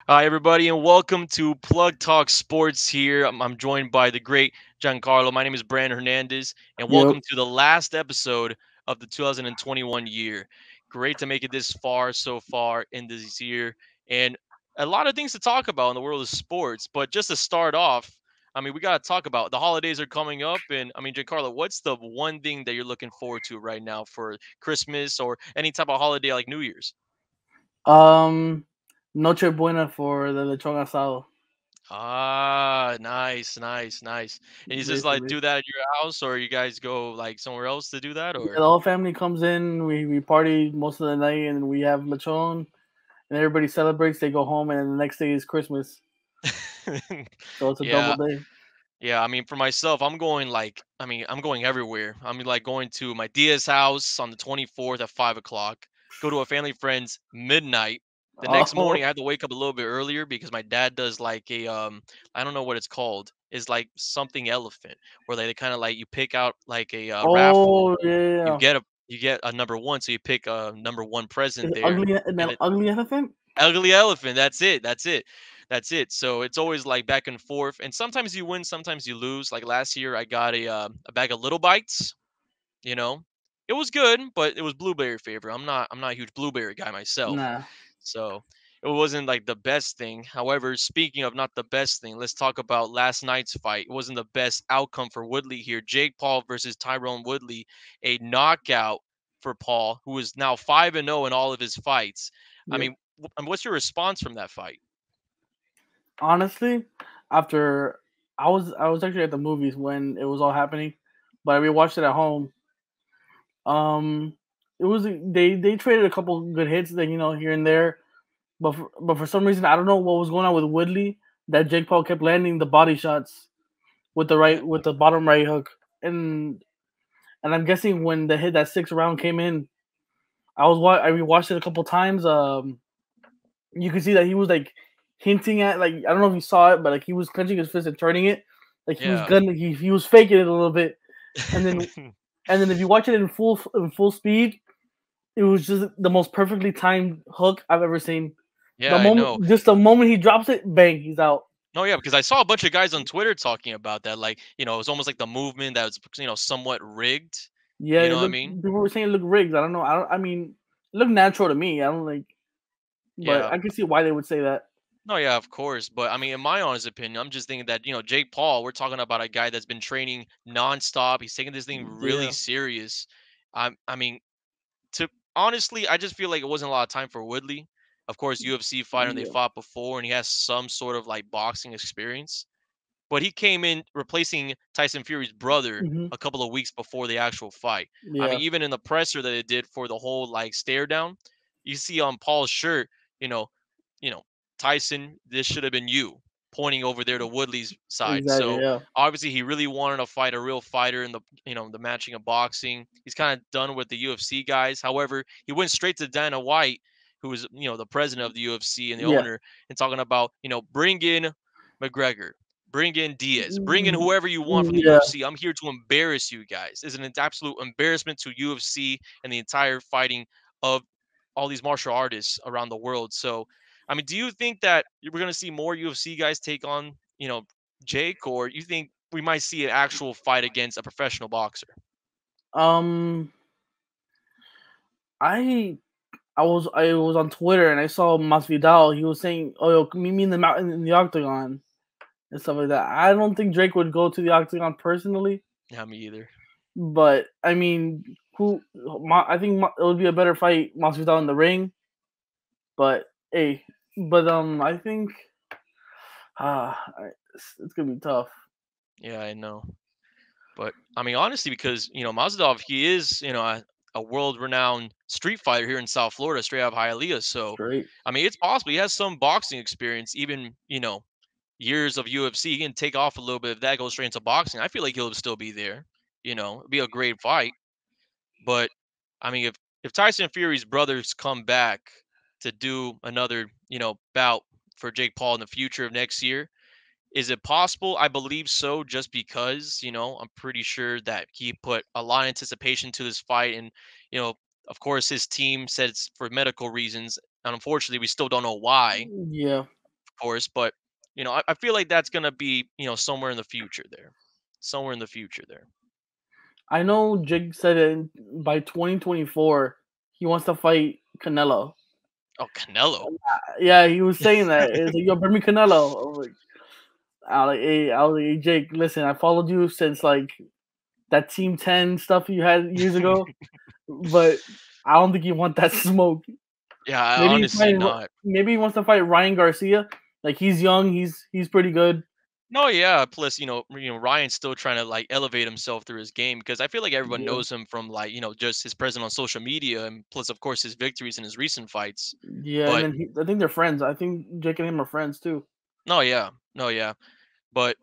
Hi, everybody, and welcome to Plug Talk Sports. Here, I'm joined by the great Giancarlo. My name is Brandon Hernandez, and Yep. welcome to the last episode of the 2021 year. Great to make it this far so far in this year, and a lot of things to talk about in the world of sports. But just to start off, we got to talk about the holidays are coming up, and Giancarlo, what's the one thing that you're looking forward to right now for Christmas or any type of holiday like New Year's? Um, Noche Buena for the lechon asado, Ah, nice, nice, nice. And you just like basically. do that at your house, or you guys go like somewhere else to do that, Yeah, or? the whole family comes in. We party most of the night, and we have lechon, and everybody celebrates. They go home, and the next day is Christmas, so it's a double Yeah, day. yeah. For myself, I'm going everywhere. Like going to my Dia's house on the 24th at 5 o'clock. Go to a family friend's midnight. The next morning, Oh, I had to wake up a little bit earlier because my dad does like I don't know what it's called. Is like something elephant where they kind of like you pick out like a raffle. oh You yeah. get a number one, so you pick a number one present Is there, ugly an and it ugly elephant? ugly elephant. That's it. That's it. That's it. So it's always like back and forth, and sometimes you win, sometimes you lose. Like last year, I got a bag of little bites. You know, it was good, but it was blueberry flavor. I'm not a huge blueberry guy myself, Nah. so it wasn't like the best thing. However, speaking of not the best thing, let's talk about last night's fight. It wasn't the best outcome for Woodley here. Jake Paul versus Tyrone Woodley, a knockout for Paul, who is now 5-0 in all of his fights. Yep. What's your response from that fight? Honestly, after I was actually at the movies when it was all happening, but I rewatched it at home. Um, it was they traded a couple good hits, that here and there, but for some reason I don't know what was going on with Woodley, that Jake Paul kept landing the body shots Yeah, with the bottom right hook, and and I'm guessing when the hit, that sixth round, came in, I rewatched it a couple times. You could see that he was like hinting at, like, I don't know if you saw it, but like he was clenching his fist and turning it, like he was yeah. gunning, he was faking it a little bit, and then if you watch it in full speed, it was just the most perfectly timed hook I've ever seen. Yeah, I know. Just the moment he drops it, bang, he's out. No, yeah, because I saw a bunch of guys on Twitter talking about that. Like, it was almost like the movement that was, somewhat rigged. Yeah, You know it what I looked. mean? People were saying it looked rigged. I don't know. I don't. I mean, it looked natural to me. I don't like, but Yeah. I can see why they would say that. No, yeah, of course. But in my honest opinion, I'm just thinking that, Jake Paul, we're talking about a guy that's been training nonstop. He's taking this thing really Yeah, serious. I mean, to honestly, I just feel like it wasn't a lot of time for Woodley. Of course, UFC fighter, and they yeah. fought before, and he has some sort of like boxing experience. But he came in replacing Tyson Fury's brother Hmm. a couple of weeks before the actual fight. Yeah. Even in the presser that they did for the whole like stare down, you see on Paul's shirt, you know, you know, Tyson, this should have been you, pointing over there to Woodley's side. Exactly. So Yeah. obviously he really wanted to fight a real fighter in the matching of boxing. He's kind of done with the UFC guys. However, he went straight to Dana White, who is the president of the UFC and the Yeah. owner, and talking about bring in McGregor, bring in Diaz, bring in Mm, whoever you want from the yeah. UFC. I'm here to embarrass you guys. It's an absolute embarrassment to UFC and the entire fighting of all these martial artists around the world. So, do you think that we're going to see more UFC guys take on, Jake, or you think we might see an actual fight against a professional boxer? Um, I I was on Twitter and I saw Masvidal. He was saying, "Oh, yo, meet me in the mountain in the octagon and stuff like that." I don't think Drake would go to the octagon personally, Yeah, me either. but I mean, I think it would be a better fight, Masvidal in the ring. But hey, I think ah, it's gonna be tough. Yeah, I know. But honestly, because Mazadov, he is a world-renowned street fighter here in South Florida, straight out of Hialeah. So Straight. it's possible he has some boxing experience, even years of UFC. He can take off a little bit if that goes straight into boxing. I feel like he'll still be there. It'd be a great fight. But if Tyson Fury's brothers come back to do another bout for Jake Paul in the future of next year, is it possible? I believe so, just because, I'm pretty sure that he put a lot of anticipation to this fight. And, you know, of course, his team said it's for medical reasons. And unfortunately, we still don't know why. Yeah. course, but I feel like that's gonna be somewhere in the future there, somewhere in the future there. I know Jake said by 2024 he wants to fight Canelo. Oh, Canelo. Yeah, he was saying that. It's like, yo, bring me Canelo. I was like, hey, Jake, listen, I followed you since like that Team 10 stuff you had years ago, but I don't think you want that smoke. Yeah, I Maybe he's honestly fighting, not. maybe he wants to fight Ryan Garcia. Like he's young, he's pretty good. No, yeah. Plus, Ryan's still trying to like elevate himself through his game because I feel like everyone Yeah, knows him from like just his presence on social media and plus, of course, his victories in his recent fights. yeah, and But then I think they're friends. I think Jake and him are friends too. no, yeah, no, yeah. But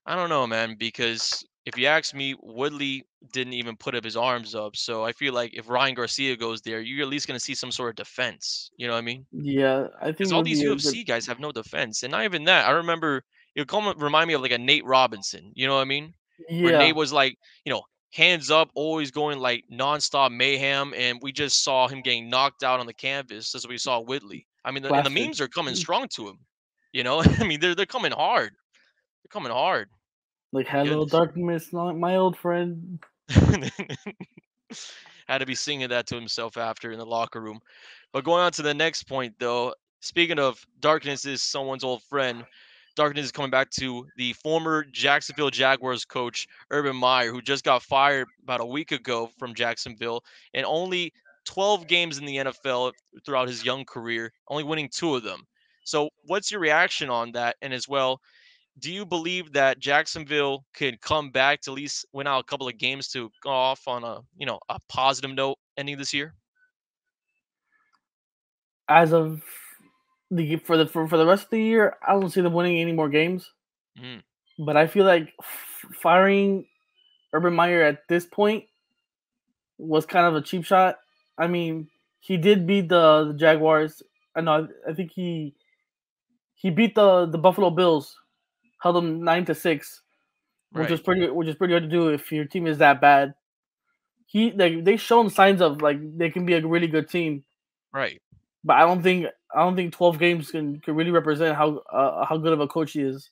I don't know, man, because if you ask me, Woodley didn't even put up his arms up. So I feel like if Ryan Garcia goes there, you're at least gonna see some sort of defense. You know what I mean? Yeah, I Because think it all would these be a good. UFC guys have no defense, and not even that. I remember it come remind me of like a Nate Robinson. You know what I mean? Where Nate Yeah, was like, hands up, always going like nonstop mayhem, and we just saw him getting knocked out on the canvas as we saw Whitley. I mean, and the blasted. memes are coming strong to him. I mean, they're coming hard. They're coming hard. Like, My hello, goodness. darkness, not my old friend. Had to be singing that to himself after in the locker room. But going on to the next point, though, speaking of darkness is someone's old friend. Darkness is coming back to the former Jacksonville Jaguars coach Urban Meyer, who just got fired about a week ago from Jacksonville, and only 12 games in the NFL throughout his young career, only winning two of them. So, what's your reaction on that? And as well, do you believe that Jacksonville could come back to at least win out a couple of games to go off on a positive note ending this year? As of for the rest of the year, I don't see them winning any more games. Mm, But I feel like firing Urban Meyer at this point was kind of a cheap shot. I mean, he did beat the Jaguars. I know. I think he beat the Buffalo Bills, held them 9-6, right, which is pretty hard to do if your team is that bad. They shown signs of like they can be a really good team, right. but I don't think 12 games can really represent how good of a coach he is.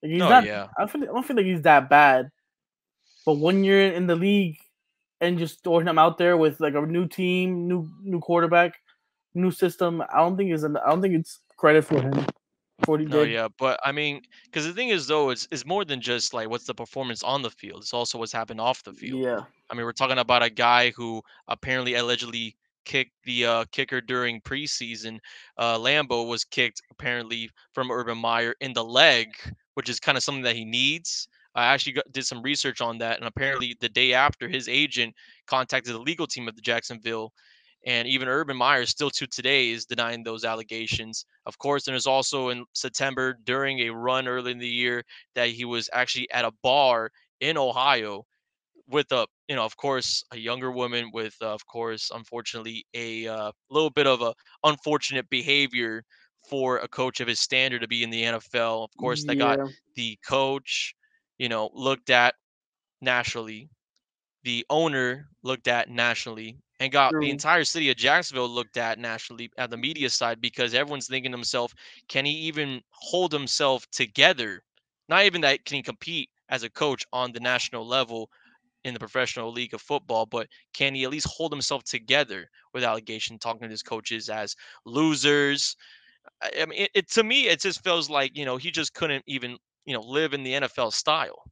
Like he's No, not. yeah. I don't feel like he's that bad. But when you're in the league and just throwing him out there with like a new team, new quarterback, new system, I don't think it's credit for him for what he No, did. yeah, but I mean, because the thing is, though, it's more than just like what's the performance on the field. It's also what's happened off the field. Yeah, I mean, we're talking about a guy who apparently allegedly kicked the kicker during preseason. Lambo was kicked apparently from Urban Meyer in the leg, which is kind of something that he needs. I actually did some research on that, and apparently the day after, his agent contacted the legal team of the Jacksonville, and even Urban Meyer still to today is denying those allegations. Of course, there's also in September during a run early in the year that he was actually at a bar in Ohio with of course, a younger woman with, of course, unfortunately, a little bit of a unfortunate behavior for a coach of his standard to be in the NFL. Of course, that got yeah, the coach, looked at nationally, the owner looked at nationally, and got the true. entire city of Jacksonville looked at nationally at the media side because everyone's thinking to himself, can he even hold himself together? Not even that can he compete as a coach on the national level in the professional league of football, but can he at least hold himself together with allegation talking to his coaches as losers? I mean, it to me, it just feels like he just couldn't even live in the NFL style.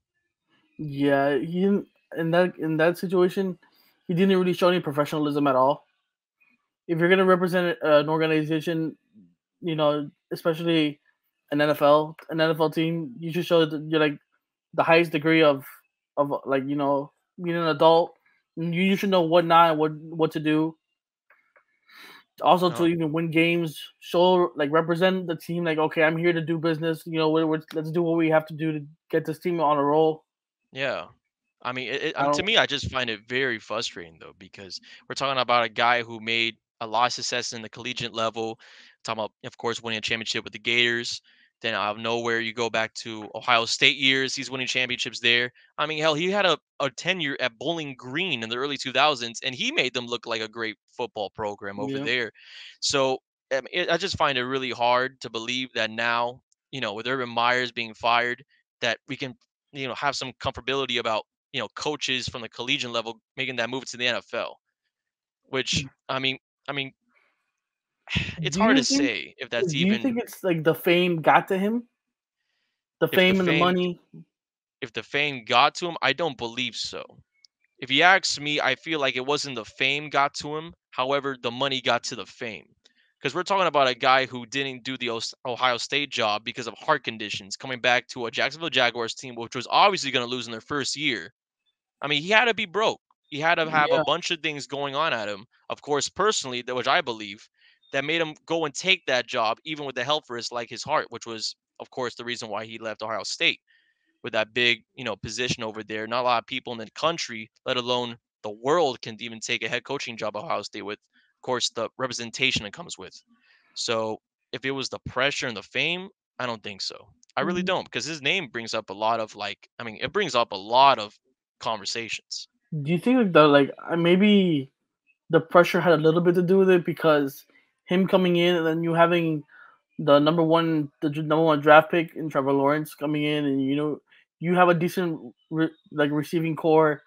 Yeah, he didn't in that situation. He didn't really show any professionalism at all. If you're gonna represent an organization, especially an NFL team, you should show that you're like the highest degree of like being an adult. You should know what not, what to do. Also, to No, even win games, show like represent the team. Like, okay, I'm here to do business. Let's do what we have to do to get this team on a roll. yeah. I mean, I to don't. me, I just find it very frustrating though, because we're talking about a guy who made a lot of success in the collegiate level. Talking about, of course, winning a championship with the Gators. Then out of nowhere, you go back to Ohio State years. He's winning championships there. I mean, hell, he had a tenure at Bowling Green in the early 2000s, and he made them look like a great football program over Yeah, there. So I just find it really hard to believe that now with Urban Myers being fired, that we can, have some comfortability about, coaches from the collegiate level making that move to the NFL. Which I mean, it's Do hard to you think? say if that's Do you even think it's like the fame got to him? The if the fame and the fame money. if the fame got to him. I don't believe so. If you ask me, I feel like it wasn't the fame got to him. However, the money got to the fame. Because we're talking about a guy who didn't do the Ohio State job because of heart conditions, coming back to a Jacksonville Jaguars team, which was obviously going to lose in their first year. I mean, he had to be broke. He had to have a Yeah, bunch of things going on at him. Of course, personally, that which I believe that made him go and take that job, even with the health risk like his heart, which was, of course, the reason why he left Ohio State with that big, position over there. Not a lot of people in the country, let alone the world, can even take a head coaching job at Ohio State with, of course, the representation it comes with. So if it was the pressure and the fame, I don't think so. I really do don't, because his name brings up a lot of it brings up a lot of conversations. you think like maybe the pressure had a little bit to do with it because him coming in and then you having the number one draft pick in Trevor Lawrence coming in, and you have a decent receiving core,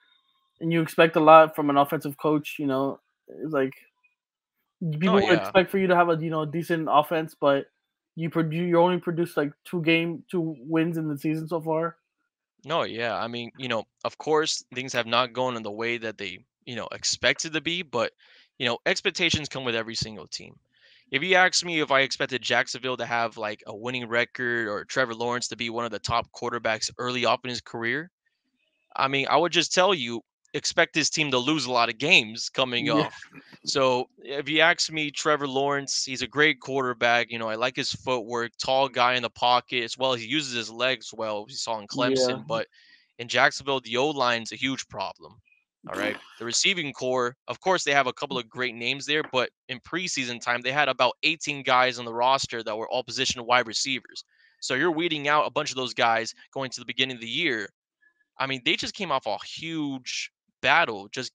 and you expect a lot from an offensive coach. It's like No, people would yeah. expect for you to have a decent offense, but you only produced like two wins in the season so far. No, yeah. I mean, of course, things have not gone in the way that they, expected to be, but, expectations come with every single team. If you ask me if I expected Jacksonville to have like a winning record or Trevor Lawrence to be one of the top quarterbacks early up in his career, I mean, I would just tell you, expect this team to lose a lot of games coming Yeah, off. So if you ask me, Trevor Lawrence, he's a great quarterback. I like his footwork, tall guy in the pocket, as well as he uses his legs well. We saw in yeah, Clemson, but in Jacksonville, the O line's a huge problem. All right. The receiving core, of course, they have a couple of great names there, but in preseason time, they had about 18 guys on the roster that were all position wide receivers. So you're weeding out a bunch of those guys going to the beginning of the year. I mean, they just came off a huge battle, just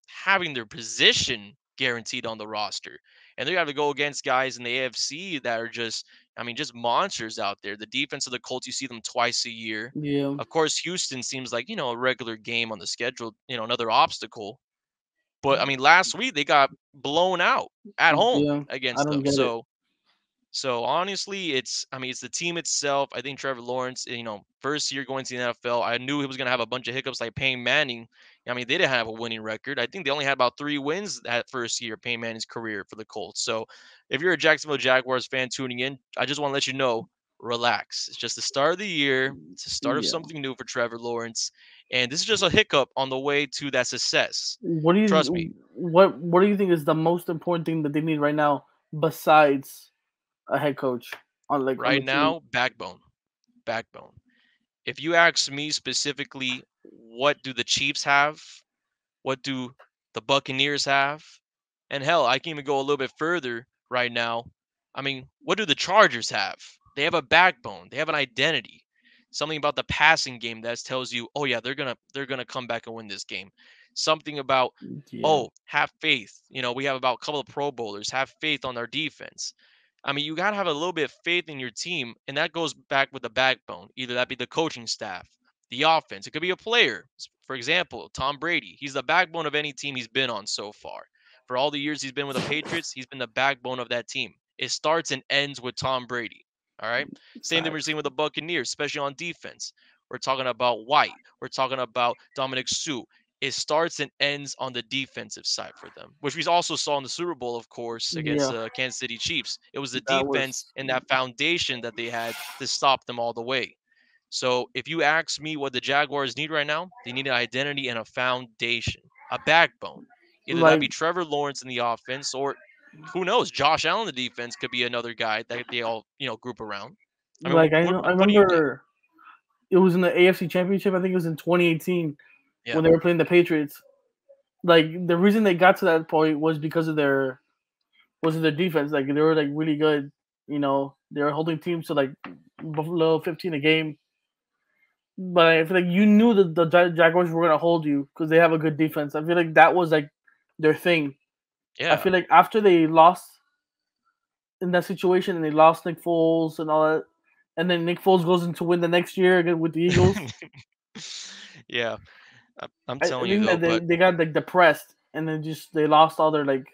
having their position guaranteed on the roster, and they have to go against guys in the AFC that are just, I mean, just monsters out there. The defense of the Colts, you see them twice a year. yeah, Of course, Houston seems like a regular game on the schedule, another obstacle. But I mean, last week they got blown out at home yeah. I against don't them. get it. So honestly, it's the team itself. I think Trevor Lawrence, first year going to the NFL, I knew he was going to have a bunch of hiccups like Peyton Manning. I mean, they didn't have a winning record. I think they only had about 3 wins that first year, Peyton Manning's career for the Colts. So if you're a Jacksonville Jaguars fan tuning in, I just want to let you know, relax. It's just the start of the year. It's the start of Yeah. something new for Trevor Lawrence, and this is just a hiccup on the way to that success. What do Trust me. you what do you think is the most important thing that they need right now besides a head coach on Right the team? now, backbone. If you ask me specifically, what do the Chiefs have? What do the Buccaneers have? And hell, I can even go a little bit further right now. I mean, what do the Chargers have? They have a backbone. They have an identity. Something about the passing game that tells you, oh yeah, they're gonna come back and win this game. Something about, Yeah, oh, have faith. We have about a couple of Pro Bowlers. Have faith on their defense. I mean, you got to have a little bit of faith in your team, and that goes back with the backbone. Either that be the coaching staff, the offense. It could be a player. For example, Tom Brady. He's the backbone of any team he's been on so far. For all the years he's been with the Patriots, he's been the backbone of that team. It starts and ends with Tom Brady. All right. Same thing we're facts. seeing with the Buccaneers, especially on defense. We're talking about White. We're talking about Dominic Sue. It starts and ends on the defensive side for them, which we also saw in the Super Bowl, of course, against Yeah, the Kansas City Chiefs. It was the that defense was and that foundation that they had to stop them all the way. So if you ask me what the Jaguars need right now, they need an identity and a foundation, a backbone. Either that like be Trevor Lawrence in the offense, or who knows, Josh Allen in the defense could be another guy that they all group around. I mean, like I know I what do you get? remember it was in the AFC Championship. I think it was in 2018 Yeah, when they were playing the Patriots. Like the reason they got to that point was because of their defense. Like they were like really good. They were holding teams to like below 15 a game. But I feel like you knew that the Jaguars were gonna hold you because they have a good defense. I feel like that was like their thing. I yeah, feel like after they lost in that situation and they lost Nick Foles and all that, and then Nick Foles goes in to win the next year again with the Eagles. Yeah, I'm I telling you think though, that but they got like depressed and then just they lost all their like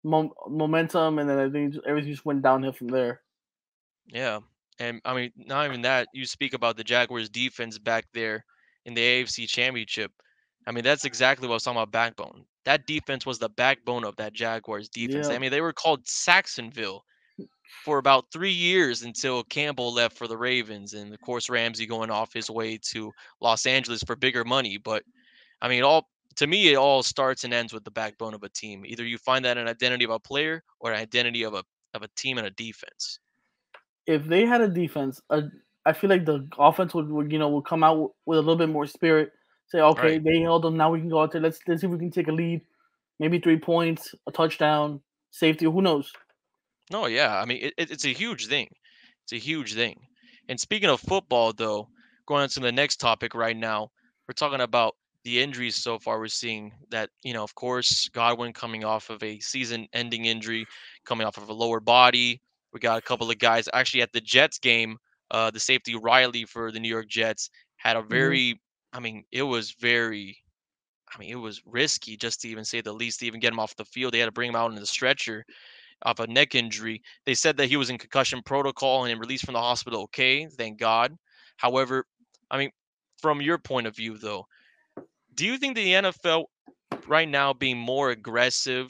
momentum, and then I think everything just went downhill from there. yeah, and I mean, not even that. You speak about the Jaguars' defense back there in the AFC Championship. I mean, that's exactly what I was talking about. Backbone. That defense was the backbone of that Jaguars defense. Yeah, I mean, they were called Saxonville for about 3 years until Campbell left for the Ravens, and of course Ramsey going off his way to Los Angeles for bigger money. But I mean, all to me, it all starts and ends with the backbone of a team. Either you find that an identity of a player or an identity of a team and a defense. if they had a defense, I feel like the offense would would come out with a little bit more spirit. Say, okay, Right. they held them. Now we can go out there. Let's see if we can take a lead. Maybe 3 points, a touchdown, safety. Who knows? No, yeah. I mean, it's a huge thing. It's a huge thing. And speaking of football, though, going on to the next topic right now, we're talking about the injuries so far. We're seeing that, of course, Godwin coming off of a season ending injury, coming off of a lower body. We got a couple of guys actually at the Jets game. The safety Riley for the New York Jets had a Hmm. very, I mean, it was very, I mean, it was risky just to even say the least to even get him off the field. They had to bring him out in the stretcher off a neck injury. They said that he was in concussion protocol and released from the hospital. Okay, thank God. However, I mean, from your point of view, though, do you think the NFL right now being more aggressive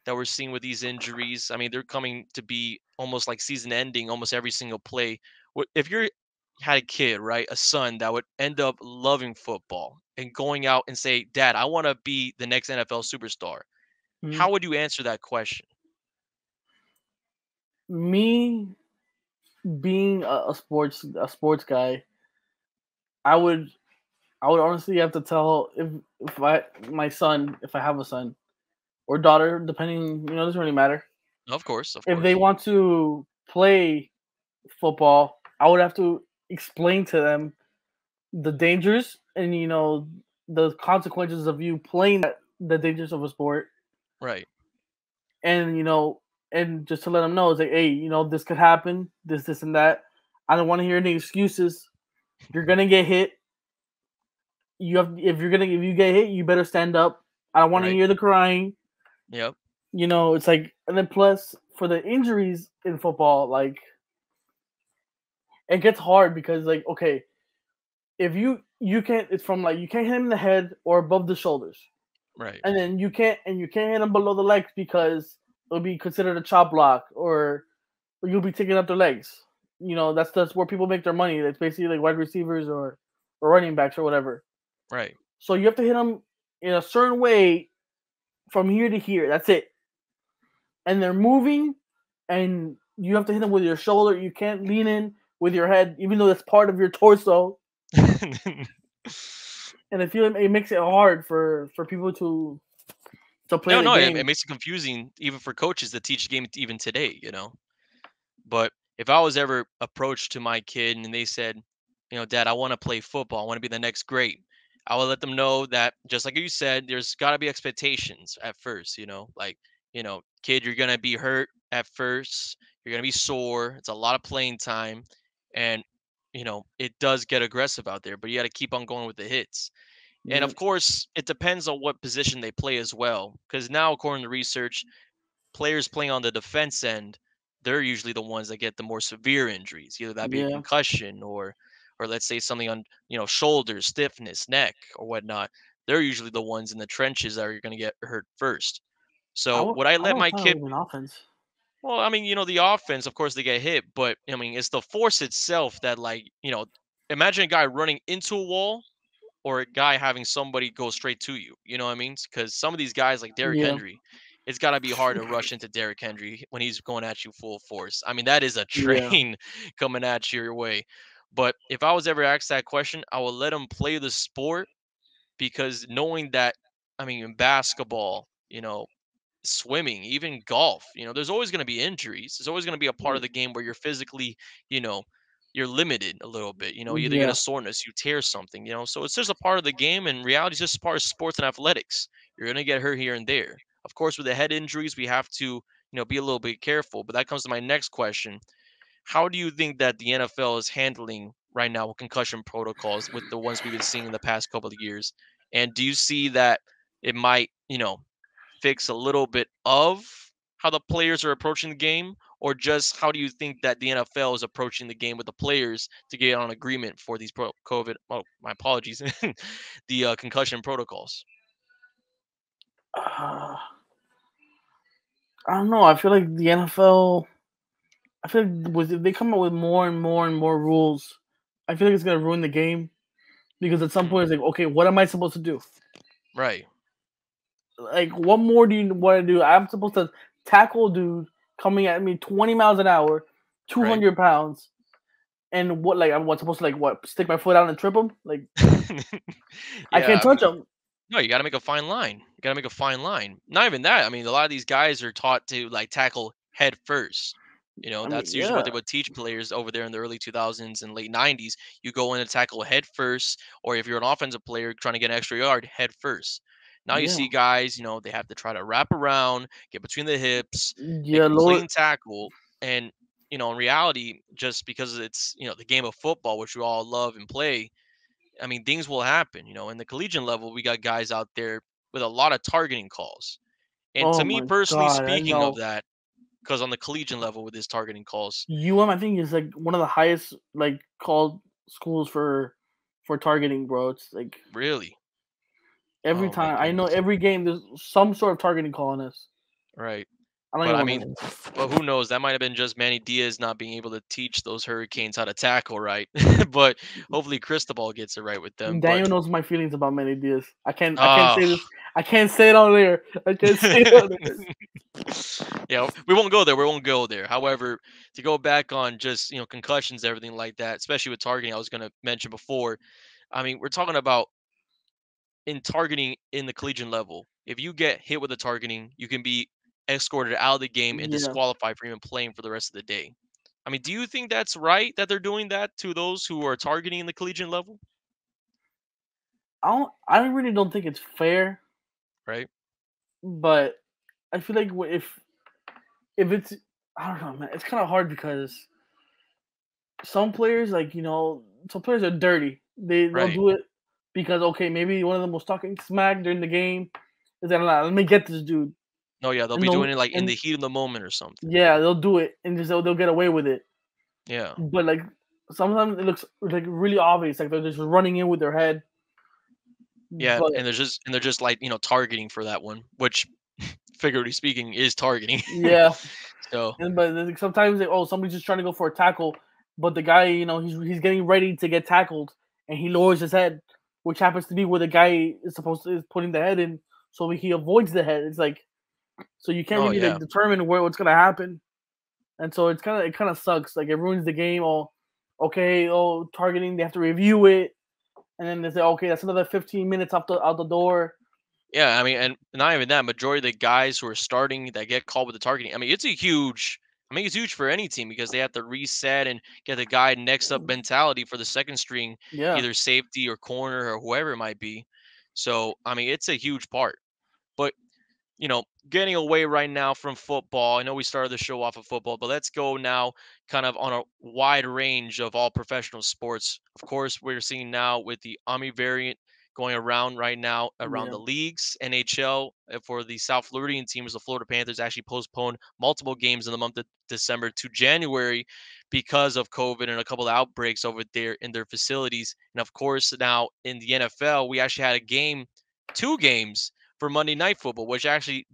that we're seeing with these injuries? I mean, they're coming to be almost like season ending, almost every single play. If you had a kid, right, a son that would end up loving football and going out and say, "Dad, I want to be the next NFL superstar," Hmm. how would you answer that question? Me being a sports guy, I would I would honestly have to tell if I my son, if I have a son or daughter, depending, doesn't really matter. Of course, of If they course. want to play football, I would have to explain to them the dangers and the consequences of you playing the dangers of a sport, Right. and and just to let them know, it's like, hey, this could happen, this and that. I don't want to hear any excuses. You're gonna get hit. If you get hit, you better stand up. I don't want to Right. hear the crying. Yep. It's like, and then plus for the injuries in football, like it gets hard because, like, okay, if you can't, it's from like you can't hit him in the head or above the shoulders, Right. and then you can't hit him below the legs because it'll be considered a chop block, or you'll be taking up their legs. That's where people make their money. That's basically like wide receivers or running backs or whatever. Right. So you have to hit them in a certain way from here to here. That's it. And they're moving, and you have to hit them with your shoulder. You can't lean in with your head, even though that's part of your torso. And I feel it makes it hard for people to play No, the no, it game. makes it confusing even for coaches that teach the game even today. But if I was ever approached to my kid and they said, Dad, I want to play football. I want to be the next great. I will let them know that just like you said, there's got to be expectations at first. Like, kid, you're going to be hurt at first. You're going to be sore. It's a lot of playing time. And, it does get aggressive out there, but you got to keep on going with the hits. And Yeah, of course, it depends on what position they play as well. Because now, according to research, players playing on the defense end, they're usually the ones that get the more severe injuries, either that be a yeah, concussion or let's say something on, shoulders, stiffness, neck, or whatnot. They're usually the ones in the trenches that are going to get hurt first. So would I I let would my thought it kid? was an offense. Well, I mean, the offense, of course, they get hit, but I mean, it's the force itself that, like, imagine a guy running into a wall or a guy having somebody go straight to you. You know what I mean? Because some of these guys, like Derrick Yeah, Henry, it's got to be hard to rush into Derrick Henry when he's going at you full force. I mean, that is a yeah, train coming at you your way. But if I was ever asked that question, I would let him play the sport because knowing that, I mean, in basketball, swimming, even golf, there's always going to be injuries. There's always going to be a part of the game where you're physically, you know, you're limited a little bit. You either get a yeah, soreness, you tear something. So it's just a part of the game, and reality is just a part of sports and athletics. You're going to get hurt here and there. Of course, with the head injuries, we have to, be a little bit careful. But that comes to my next question. How do you think that the NFL is handling right now with concussion protocols with the ones we've been seeing in the past couple of years? And do you see that it might, fix a little bit of how the players are approaching the game, or just how do you think that the NFL is approaching the game with the players to get on agreement for these COVID? Oh, my apologies, the concussion protocols. Uh, I don't know. I feel like the NFL. I feel like if they come up with more and more and more rules, I feel like it's gonna ruin the game because at some Hmm, point it's like, okay, what am I supposed to do? right, Like, what more do you want to do? I'm supposed to tackle a dude coming at me 20 miles an hour, right. 200 pounds, and what? Like, I'm what supposed to like what? Stick my foot out and trip him? Like, I Yeah, can't I mean, touch him. no, you gotta make a fine line. You gotta make a fine line. Not even that. I mean, a lot of these guys are taught to like tackle head first. I mean, That's usually what yeah, they would teach players over there in the early 2000s and late 90s. You go in and tackle head first, or if you're an offensive player trying to get an extra yard, head first. Now you yeah, see guys, they have to try to wrap around, get between the hips, make yeah. a Lower, clean tackle, and in reality, just because it's the game of football, which we all love and play, I mean, things will happen. In the collegiate level, we got guys out there with a lot of targeting calls. And to oh me my personally, god, I speaking of know. that, because on the collegiate level with his targeting calls, I think is like one of the highest like called schools for targeting, bro. It's like really, every oh my time I know goodness, every game there's some sort of targeting call on us. right. I don't But even I want mean, to. but who knows? That might have been just Manny Diaz not being able to teach those Hurricanes how to tackle right. But hopefully Cristobal gets it right with them. But Daniel knows my feelings about many ideas. I can't ah, say this. I can't say it on there. I can't say it on there. yeah, we won't go there. We won't go there. However, to go back on just concussions, everything like that, especially with targeting, I was going to mention before. I mean, we're talking about in targeting in the collegiate level. If you get hit with a targeting, you can be escorted out of the game and Yeah. disqualified from even playing for the rest of the day. I mean, do you think that's right that they're doing that to those who are targeting in the collegiate level? I really don't think it's fair, Right? but I feel like if it's I don't know, man. It's kind of hard because some players some players are dirty. They'll Right. do it because okay, maybe one of them was talking smack during the game. Is that let me get this dude No, yeah, they'll and be they'll doing it like in and the heat of the moment or something. yeah they'll do it and just they'll get away with it. Yeah. But like sometimes it looks like really obvious, like they're just running in with their head. Yeah, But and they're just like, targeting for that one, which figuratively speaking is targeting. yeah, So, and but then sometimes somebody's just trying to go for a tackle, but the guy he's getting ready to get tackled and he lowers his head, which happens to be where the guy is putting the head in, so he avoids the head. It's like so you can't oh really yeah. like determine what's gonna happen, and so it kind of sucks. Like it ruins the game. Oh, okay. Oh, targeting they have to review it, and then they say okay that's another 15 minutes out the door. Yeah, I mean, and not even that, majority of the guys who are starting that get called with the targeting, I mean, it's huge for any team because they have to reset and get the guy next up mentality for the second string, Yeah, either safety or corner or whoever it might be. So, I mean, it's a huge part. But getting away right now from football. I know we started the show off of football, but let's go now kind of on a wide range of all professional sports. Of course, we're seeing now with the Omni variant going around right now around yeah, the leagues. NHL for the South Floridian teams, the Florida Panthers actually postponed multiple games in the month of December to January because of COVID and a couple of outbreaks over there in their facilities. And of course, now in the NFL, we actually had two games for Monday Night Football, which actually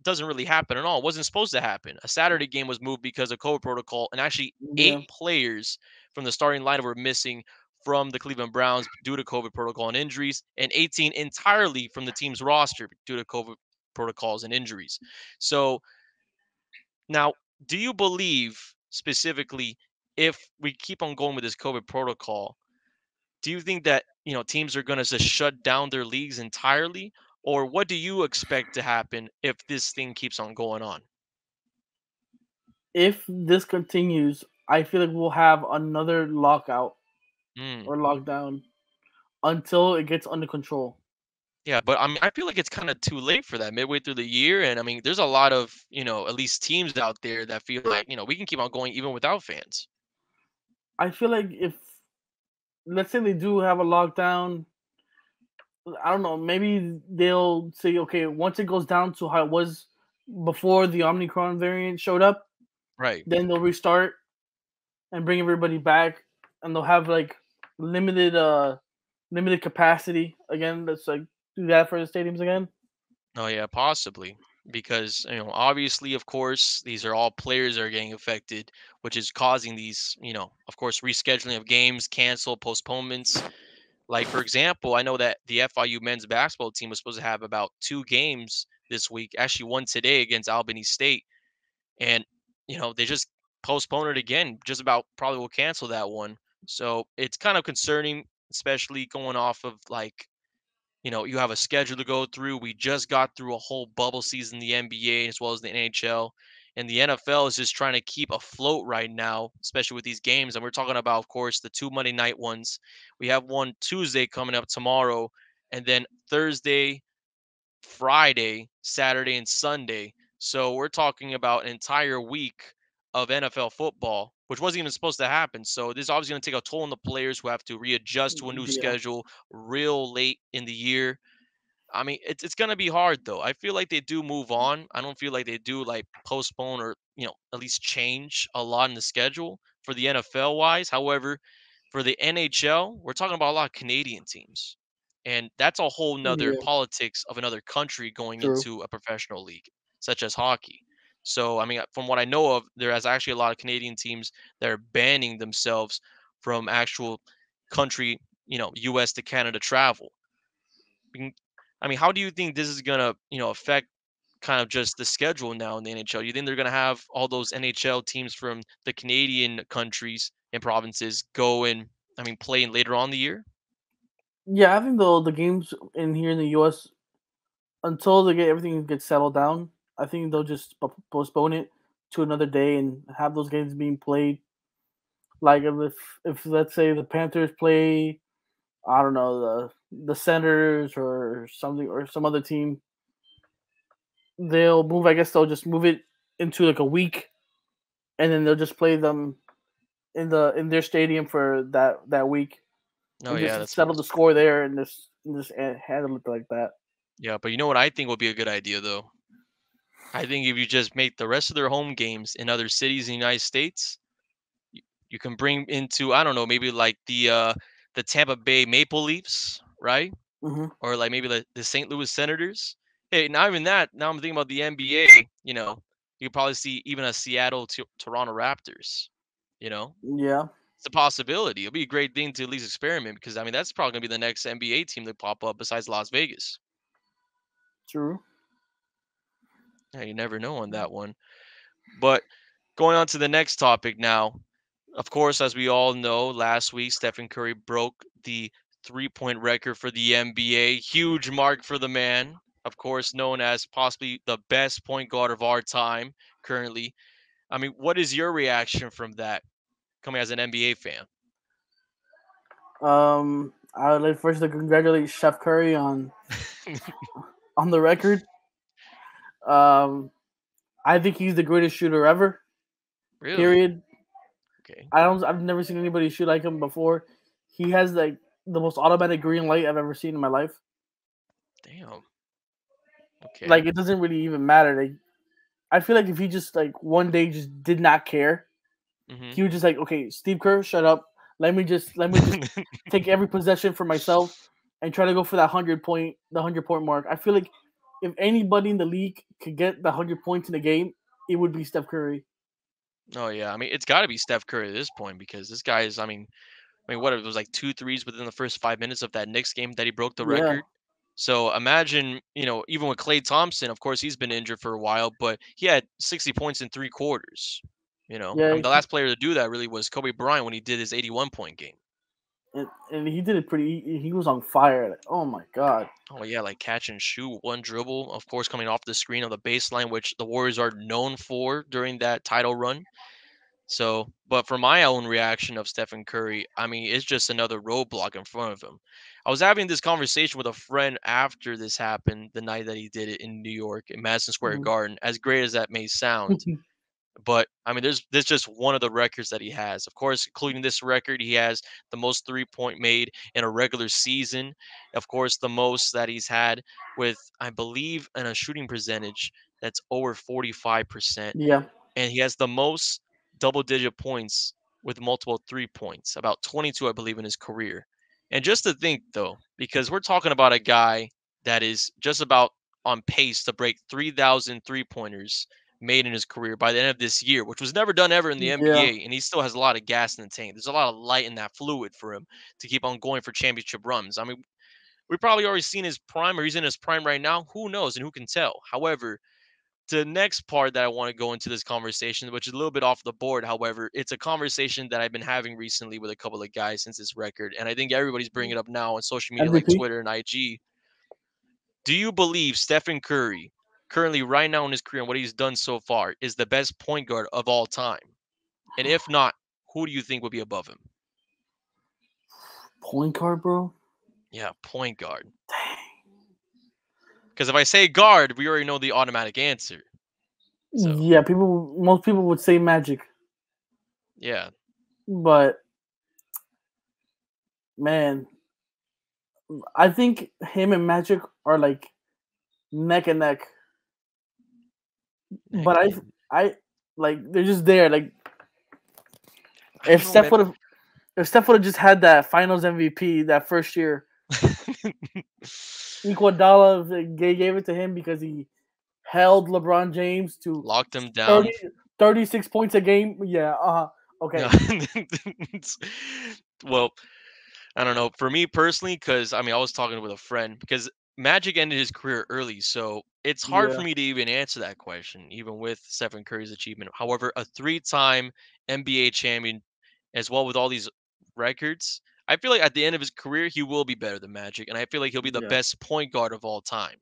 doesn't really happen at all. It wasn't supposed to happen. A Saturday game was moved because of COVID protocol, and actually eight yeah, players from the starting lineup were missing from the Cleveland Browns due to COVID protocol and injuries, and 18 entirely from the team's roster due to COVID protocols and injuries. So now, do you believe specifically if we keep on going with this COVID protocol, do you think that teams are going to just shut down their leagues entirely, or what do you expect to happen if this thing keeps on going on? if this continues, I feel like we'll have another lockout Mm. or lockdown until it gets under control. Yeah, but I mean, I feel like it's kind of too late for that midway through the year, and I mean, there's a lot of at least teams out there that feel like we can keep on going even without fans. I feel like if, let's say they do have a lockdown, I don't know, maybe they'll say, okay, once it goes down to how it was before the Omicron variant showed up, Right. then they'll restart and bring everybody back, and they'll have like limited limited capacity again. Let's like do that for the stadiums again. Oh yeah, possibly. Because, obviously, of course, these are all players that are getting affected, which is causing these, of course, rescheduling of games, cancel, postponements. Like, for example, I know that the FIU men's basketball team was supposed to have about two games this week, actually one today against Albany State. And, they just postponed it again, just about probably will cancel that one. So it's kind of concerning, especially going off of like, you have a schedule to go through. We just got through a whole bubble season in the NBA as well as the NHL. And the NFL is just trying to keep afloat right now, especially with these games. And we're talking about, of course, the two Monday night ones. We have one Tuesday coming up tomorrow, and then Thursday, Friday, Saturday, and Sunday. So we're talking about an entire week of NFL football, which wasn't even supposed to happen. So this is obviously going to take a toll on the players who have to readjust to a new Yeah, schedule real late in the year. I mean, it's gonna be hard though. I feel like they do move on. I don't feel like they do like postpone or at least change a lot in the schedule for the NFL wise. However, for the NHL, we're talking about a lot of Canadian teams, and that's a whole nother yeah, politics of another country going true. into a professional league such as hockey. So I mean, from what I know of, there is actually a lot of Canadian teams that are banning themselves from actual country, U.S. to Canada travel. Being- I mean, how do you think this is gonna, affect kind of just the schedule now in the NHL? You think they're gonna have all those NHL teams from the Canadian countries and provinces go and, I mean, play in later on in the year? Yeah, I think the games in here in the U.S. until they get everything gets settled down, I think they'll just postpone it to another day and have those games being played. Like if let's say the Panthers play, I don't know, the Senators or something or some other team, they'll move. I guess they'll just move it into like a week, and then they'll just play them in their stadium for that week, Oh and yeah, just that's settle the score there, and just handle it like that. yeah. But you know what I think would be a good idea though? I think if you just make the rest of their home games in other cities in the United States, you can bring into, I don't know, maybe like the Tampa Bay Maple Leafs, right? Hmm. Or like maybe the St. Louis Senators. Hey, not even that. Now I'm thinking about the NBA. You could probably see even a Seattle Toronto Raptors. You know, Yeah, it's a possibility. It'll be a great thing to at least experiment because I mean that's probably gonna be the next NBA team that pop up besides Las Vegas. true. Yeah, you never know on that one. But going on to the next topic now. Of course, as we all know, last week Stephen Curry broke the three-point record for the NBA. Huge mark for the man, of course, known as possibly the best point guard of our time currently. I mean, what is your reaction from that coming as an NBA fan? I would like first to congratulate Chef Curry on the record. Um, I think he's the greatest shooter ever. Really? Period. Okay. I've never seen anybody shoot like him before. He has like the most automatic green light I've ever seen in my life. Damn. Okay. Like it doesn't really even matter. Like I feel like if he just like one day just did not care, Mhm. he would just like, okay, Steve Kerr, shut up. Let me just take every possession for myself and try to go for that 100 point mark. I feel like if anybody in the league could get the 100 points in a game, it would be Steph Curry. Oh yeah. I mean, it's got to be Steph Curry at this point because this guy is. I mean, what it was like two threes within the first 5 minutes of that Knicks game that he broke the Yeah, record. So imagine, even with Klay Thompson, of course he's been injured for a while, but he had 60 points in three quarters. I yeah, mean, the last player to do that really was Kobe Bryant when he did his 81 point game. and he did it pretty. He was on fire. Like, oh my god. Oh yeah, like catch and shoot, one dribble, of course coming off the screen of the baseline, which the Warriors are known for during that title run. So, but for my own reaction of Stephen Curry, I mean, it's just another roadblock in front of him. I was having this conversation with a friend after this happened, the night that he did it in New York, in Madison Square Mhm. Garden, as great as that may sound. But I mean, there's just one of the records that he has. Of course, including this record, he has the most 3-point made in a regular season. Of course, the most that he's had with, I believe, in a shooting percentage that's over 45%. Yeah, And he has the most double digit points with multiple 3 points, about 22, I believe, in his career. And just to think, though, because we're talking about a guy that is just about on pace to break 3,000 3 pointers made in his career by the end of this year, which was never done ever in the yeah, NBA. And he still has a lot of gas in the tank. There's a lot of light in that fluid for him to keep on going for championship runs. I mean, we probably already seen his prime, or he's in his prime right now. Who knows and who can tell? However, the next part that I want to go into this conversation, which is a little bit off the board, however, it's a conversation that I've been having recently with a couple of guys since this record, and I think everybody's bringing it up now on social media like MVP. Twitter and IG. Do you believe Stephen Curry, currently right now in his career and what he's done so far, is the best point guard of all time? And if not, who do you think would be above him? Point guard, bro. Yeah, point guard. Because if I say guard, we already know the automatic answer. So, Yeah, most people would say Magic, yeah, but man, I think him and Magic are like neck and neck. But neck and I like they're just there. Like I if don't know, Steph man. would have, if Steph would have just had that Finals MVP that first year, Iguodala gave it to him because he held LeBron James to Locked him 30, down. 36 points a game. Yeah, Yeah. okay. Well, I don't know. For me personally, because I mean, I was talking with a friend because Magic ended his career early, so it's hard for Yeah, me to even answer that question, even with Stephen Curry's achievement. However, a three-time NBA champion, as well with all these records, I feel like at the end of his career, he will be better than Magic, and I feel like he'll be the yeah, best point guard of all time.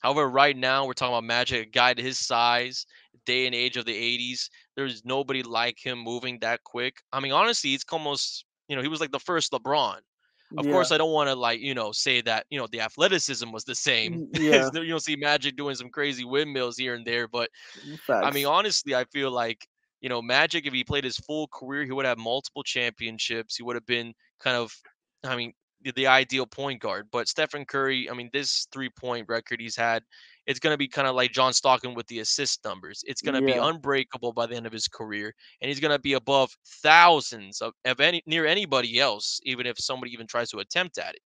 However, right now we're talking about Magic, a guy to his size, day and age of the '80s. There's nobody like him moving that quick. I mean, honestly, it's almost he was like the first LeBron. Of yeah, course, I don't want to like say that the athleticism was the same. yeah. You don't see Magic doing some crazy windmills here and there, but I mean, Facts. honestly, I feel like, Magic, if he played his full career, he would have multiple championships. He would have been kind of, I mean, the ideal point guard. But Stephen Curry, I mean, this 3-point record he's had, it's going to be kind of like John Stockton with the assist numbers. It's going to be Yeah, unbreakable by the end of his career, and he's going to be above thousands of any near anybody else, even if somebody even tries to attempt at it.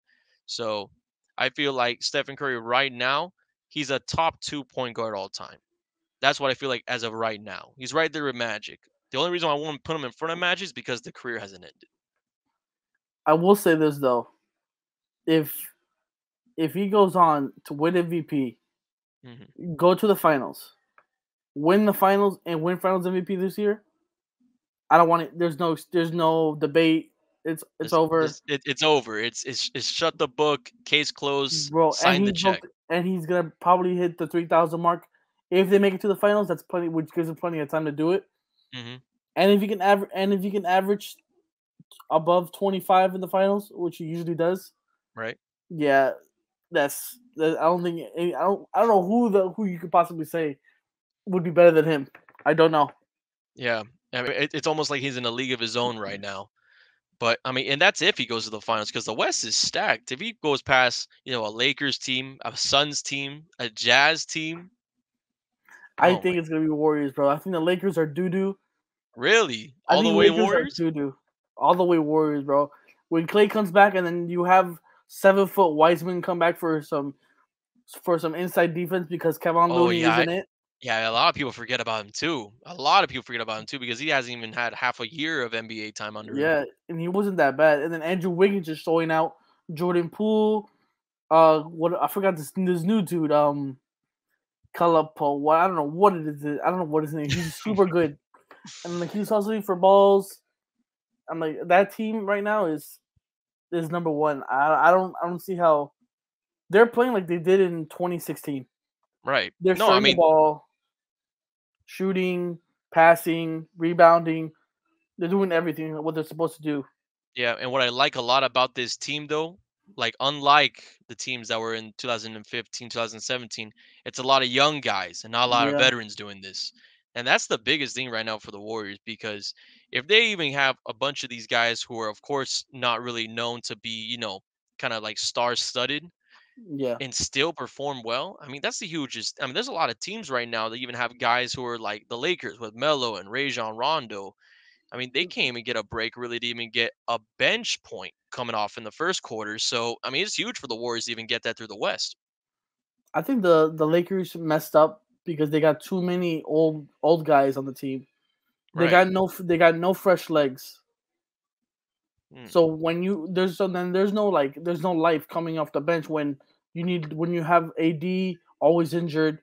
So I feel like Stephen Curry right now, he's a top two point guard all time. That's what I feel like as of right now. He's right there with Magic. The only reason I won't put him in front of Magic is because the career hasn't ended. I will say this though: if if he goes on to win MVP, Hmm. go to the finals, win the finals, and win Finals MVP this year, I don't want it. There's no debate. It's over, It's over. It's shut the book, case closed, bro. sign the check. And he's gonna probably hit the 3,000 mark if they make it to the finals. That's plenty, which gives him plenty of time to do it. Hmm. And if you can average above 25 in the finals, which he usually does, Right? yeah, I don't think I don't know who you could possibly say would be better than him. I don't know. Yeah. I mean, it's almost like he's in a league of his own right now. But I mean, and that's if he goes to the finals because the West is stacked. If he goes past, a Lakers team, a Suns team, a Jazz team, I oh my, think it's gonna be Warriors, bro. I think the Lakers are doo doo. really? I All the think way Lakers are Warriors? doo doo. All the way Warriors, bro. When Clay comes back, and then you have 7 foot Wiseman come back for some inside defense because Kevin Oh Looney yeah, isn't it. yeah. A lot of people forget about him too. A lot of people forget about him too because he hasn't even had half a year of NBA time under him. Yeah, and he wasn't that bad. And then Andrew Wiggins is showing out. Jordan Poole. What I forgot this new dude. Kalapo. What I don't know what it is. I don't know what his name. He's super good, and like he's hustling for balls. I'm like that team right now is number one. I don't see how they're playing like they did in 2016. Right. They're No, I sharing the mean, ball, shooting, passing, rebounding. They're doing everything what they're supposed to do. yeah. And what I like a lot about this team, though, like unlike the teams that were in 2015, 2017, it's a lot of young guys and not a lot of Yeah, veterans doing this. And that's the biggest thing right now for the Warriors because if they even have a bunch of these guys who are, of course, not really known to be, kind of like star studded Yeah, and still perform well, I mean, that's the hugest. I mean, there's a lot of teams right now that even have guys who are like the Lakers with Melo and Rajon Rondo. I mean, they can't even get a break really to even get a bench point coming off in the first quarter. So, I mean, it's huge for the Warriors to even get that through the West. I think the Lakers messed up because they got too many old guys on the team. Right. They got no fresh legs. Hmm. So when you there's so then there's no life coming off the bench when you have AD always injured.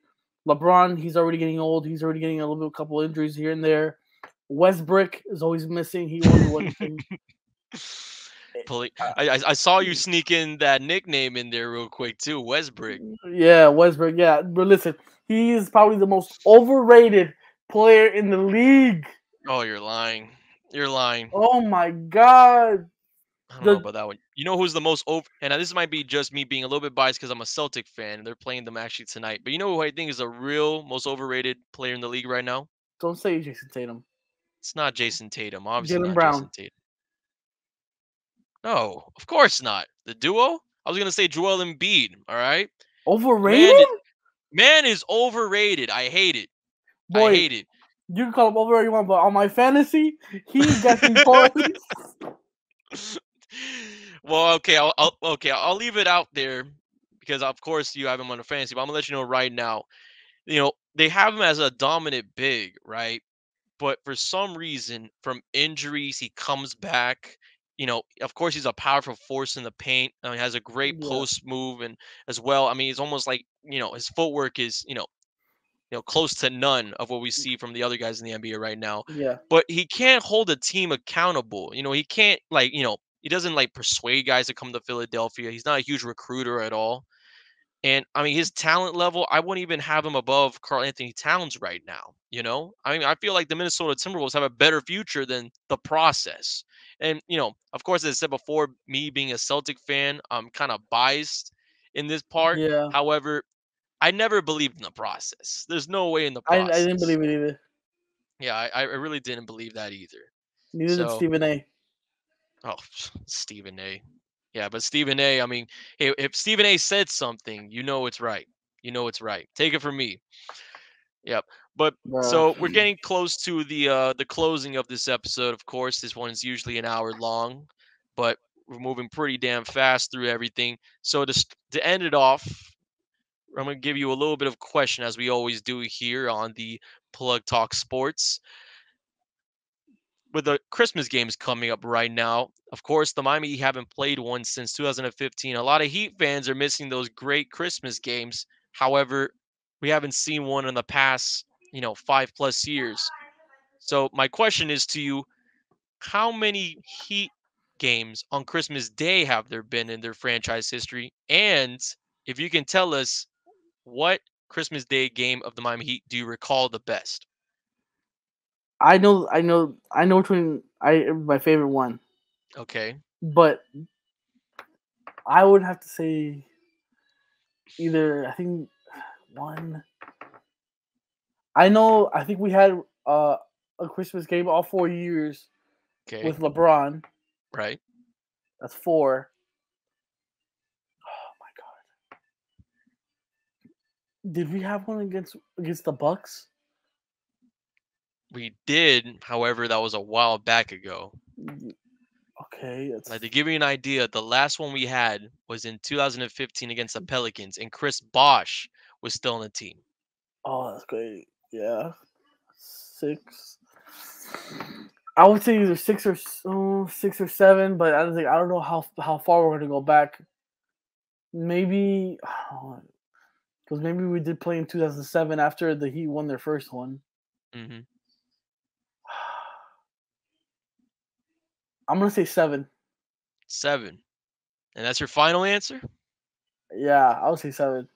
LeBron, he's already getting old. He's already getting a little bit, couple injuries here and there. Westbrook is always missing. He won't do anything. I saw you sneak in that nickname in there real quick too, Westbrook. Yeah, Westbrook. Yeah, but listen, he is probably the most overrated player in the league. Oh, you're lying. You're lying. Oh my god. I don't know The about that one. You know who's the most over? And this might be just me being a little bit biased because I'm a Celtic fan and they're playing them actually tonight. But you know who I think is a real most overrated player in the league right now? don't say Jason Tatum. It's not Jason Tatum. Obviously Jalen not Jason Brown. Tatum. No, of course not. The duo? I was gonna say Joel Embiid. All right, man. Overrated? Man is overrated. I hate it. I Boy, hate it. you can call him overrated you want, but on my fantasy, he gets me points. Well, okay, I'll leave it out there because of course you have him on a fantasy. But I'm gonna let you know right now. They have him as a dominant big, right? But for some reason, from injuries, he comes back. Of course, he's a powerful force in the paint. He has a great Yeah, post move, and as well, I mean, it's almost like his footwork is close to none of what we see from the other guys in the NBA right now. yeah. But he can't hold a team accountable. He can't like he doesn't like persuade guys to come to Philadelphia. He's not a huge recruiter at all. And I mean, his talent level, I wouldn't even have him above Carl Anthony Towns right now. I mean, I feel like the Minnesota Timberwolves have a better future than the process. And, of course, as I said before, me being a Celtic fan, I'm kind of biased in this part. Yeah. However, I never believed in the process. There's no way in the I didn't process. believe it either. Yeah, I really didn't believe that either. Neither did So, Stephen A. oh, Stephen A. Yeah, but Stephen A. I mean, hey, if Stephen A. said something, you know it's right. You know it's right. Take it from me. Yep. But Bruh. so we're getting close to the closing of this episode. Of course, this one is usually an hour long, but we're moving pretty damn fast through everything. So to end it off, I'm gonna give you a little bit of question as we always do here on the Plug Talk Sports. With the Christmas games coming up right now, of course, the Miami Heat haven't played one since 2015. A lot of Heat fans are missing those great Christmas games. However, we haven't seen one in the past, 5+ years. So my question is to you, how many Heat games on Christmas Day have there been in their franchise history? And if you can tell us what Christmas Day game of the Miami Heat do you recall the best? I know which one I my favorite one. Okay. But I would have to say either I think one. I think we had a Christmas game all 4 years Okay. with LeBron. Right. That's four. Oh my god. Did we have one against the Bucks? We did, however, that was a while back ago. Okay, Like to that's give you an idea, the last one we had was in 2015 against the Pelicans, and Chris Bosh was still on the team. that's great. Yeah, six. I would say either six or seven, but I don't know how far we're gonna go back. Maybe because maybe we did play in 2007 after the Heat won their first one. Hmm. I'm gonna say seven. 7. And that's your final answer? Yeah, I would say seven.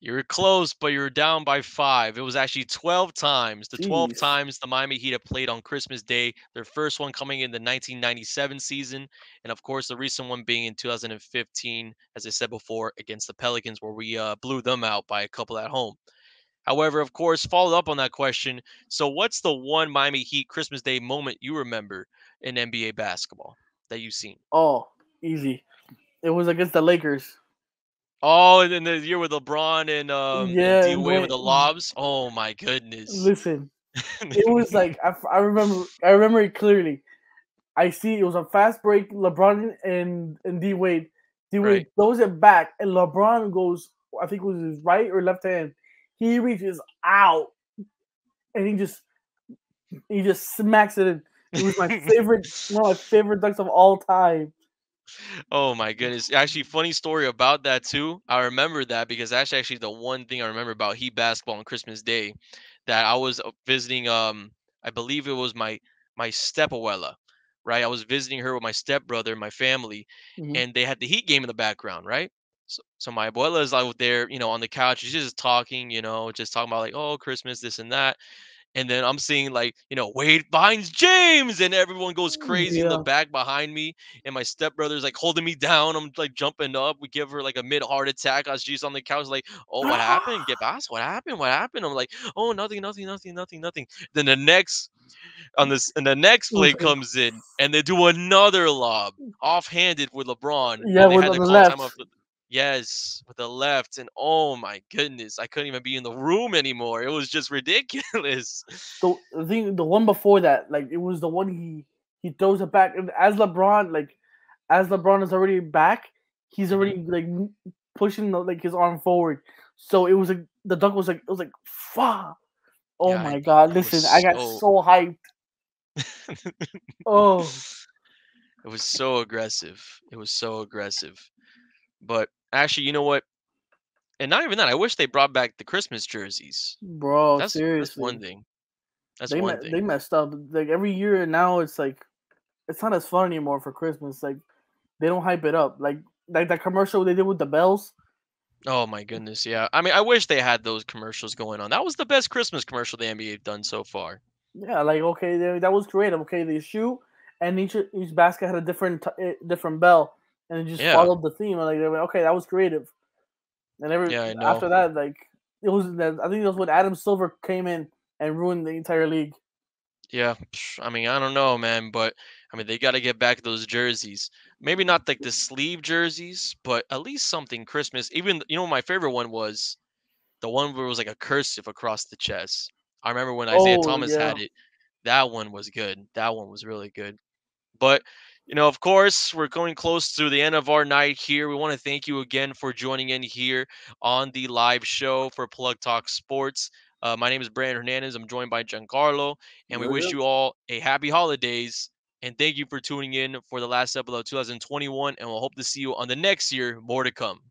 You were close, but you were down by 5. It was actually 12 times. The 12 Jeez. times the Miami Heat have played on Christmas Day. Their first one coming in the 1997 season. And of course, the recent one being in 2015, as I said before, against the Pelicans, where we blew them out by a couple at home. However, of course, followed up on that question. So, what's the one Miami Heat Christmas Day moment you remember in NBA basketball that you've seen? Oh, easy. It was against the Lakers. Oh, and then the year with LeBron and Yeah, D and Wade with Dwayne. the lobs. Oh my goodness. Listen, it was like I remember it clearly. I see it was a fast break. LeBron and D Wade. D Right. Wade throws it back, and LeBron goes. I think it was his right or left hand. He reaches out, and he just smacks it in. It was my favorite, one of my favorite dunks of all time. Oh my goodness. Actually, funny story about that too. I remember that because that's actually the one thing I remember about Heat basketball on Christmas Day, that I was visiting I believe it was my step abuela, right? I was visiting her with my stepbrother and my family, Mhm. and they had the Heat game in the background, right? So my abuela is out there, on the couch. She's just talking, just talking about like, oh, Christmas, this and that. And then I'm seeing like, Wade finds James, and everyone goes crazy in the Yeah. back behind me. And my stepbrother's like holding me down. I'm like jumping up. We give her like a mid heart attack as she's on the couch, like, oh, what happened? Get past. What happened? What happened? I'm like, oh, nothing, nothing, nothing, nothing, nothing. Then the next play Listen, comes in, and they do another lob offhanded with LeBron, yeah, and they with had on to the call left. timeout. Yes, with the left, and oh my goodness, I couldn't even be in the room anymore. It was just ridiculous. The thing, the one before that, like it was the one he throws it back, and as LeBron is already back, he's Mhm. already like pushing like his arm forward. So it was like the dunk was like it was like fuck. Oh Yeah, my god! it was Listen, I got so so hyped. Oh, it was so aggressive. It was so aggressive. But actually, you know what? And not even that. I wish they brought back the Christmas jerseys. bro, That's one seriously, thing. That's one they thing. messed up. Like every year now, it's like it's not as fun anymore for Christmas. Like they don't hype it up. Like that commercial they did with the bells. Oh my goodness, yeah. I mean, I wish they had those commercials going on. That was the best Christmas commercial the NBA have done so far. Yeah, like okay, that was creative. Okay, they shoot, and each basket had a different bell, and it just Yeah. followed the theme. And like they went, okay, that was creative. And Yeah, I know. after that, like it was that I think it was when Adam Silver came in and ruined the entire league. Yeah, I mean, I don't know, man, but I mean, they got to get back those jerseys. Maybe not like the sleeve jerseys, but at least something Christmas. Even, my favorite one was the one where it was like a cursive across the chest. I remember when Isaiah Oh Thomas yeah, had it. That one was good. That one was really good. But, of course, we're going close to the end of our night here. We want to thank you again for joining in here on the live show for Plug Talk Sports. My name is Brandon Hernandez. I'm joined by Giancarlo, and we wish yeah. you all a happy holidays. And thank you for tuning in for the last episode of 2021. And we'll hope to see you on the next year. More to come.